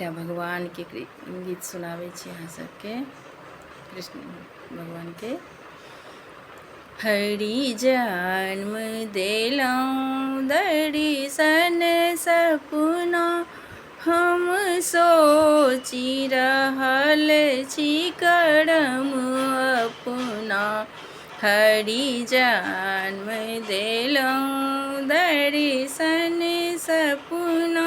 एकटा भगवान के गीत सुनावे छी अहाँ सबके। कृष्ण भगवान के हरि जन्म देलौं दर्शन सपना, हम सोचि रहल छी करम अपना। हरि जन्म देलौं दर्शन सपना,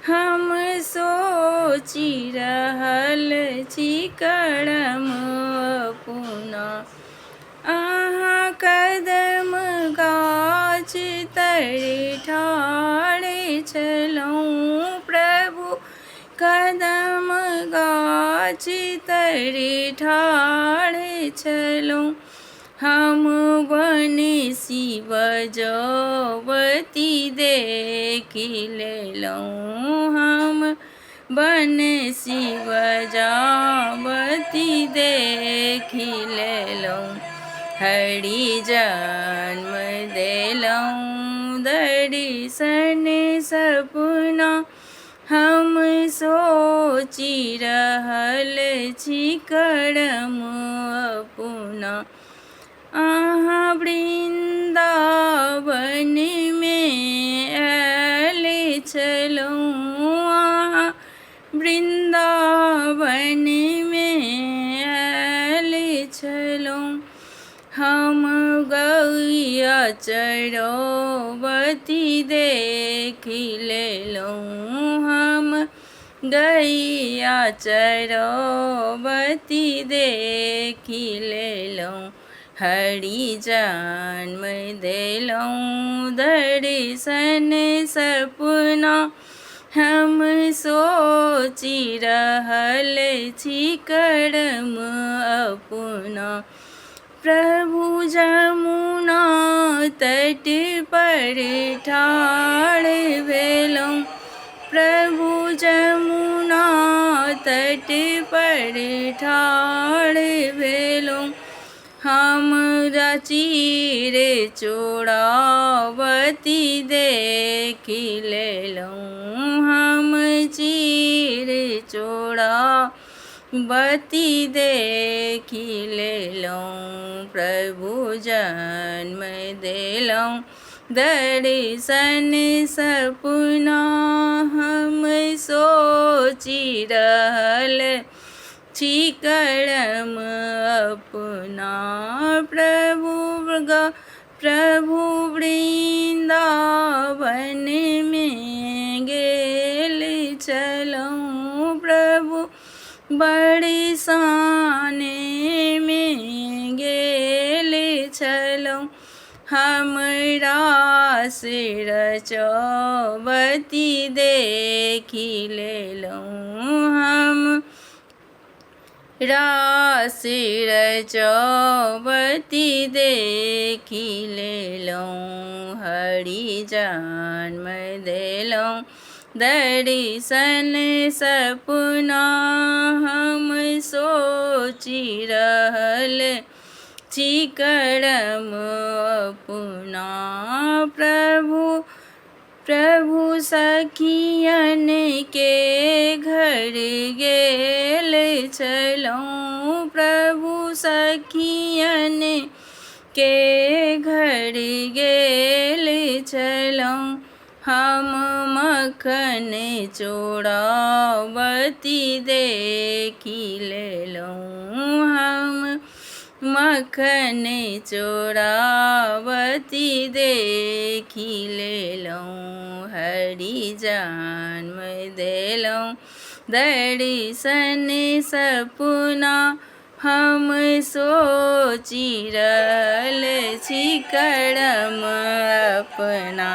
हम सोचि रहल छी करम अपना। अहाँ कदम गाछ तर ठाढ़ छलहुँ प्रभु, कदम गाछ तर ठाढ़ छलहुँ। हम बनसी बजबती देखि लेलहुँ, हम बनसी बजाबती देखि लेलहुँ। हरि जन्म देलौं दर्शन सपना, हम सोचि रहल छी करम अपना। अहाँ वृन्दावन में आयल छलहुँ, अहाँ वृन्दावन में आयल छलहुँ। हम गैया चरौबती देखि लेलहुँ, हम गैया चरौबती देखि लेलहुँ। हरि जन्म देलौं दर्शन सपना, हम सोचि रहल छी करम अपना। प्रभु जमुना तट पर ठाढ़ भेलौं, प्रभु जमुना तट पर ठाढ़ भेलौं। हमरा चीर चोरावती देखि लेलहुँ, हम चीर चोरावती देखि लेलहुँ। प्रभु जन्म देलौं दर्शन सपना, हम सोचि रहल छी करम अपना। प्रभु वृन्दावन में गेल छलहुँ, प्रभु बरसाने में गेल छलहुँ। हम रास रचौबती देखि लेलहुँ, हम रास रचौबती देखि लेलहुँ। हरि जन्म देलौं दर्शन सपना, हम सोचि रहल छी करम अपना। प्रभु सखियन के घर गेल छलहुँ, प्रभु सखियन के घर गेल छलहुँ। हम मक्खन चोरावती देखि लेलहुँ, हम मक्खन चोरावती देखि लेलहुँ। हरि जन्म देलौं दर्शन सपना, हम सोचि रहल छी करम अपना।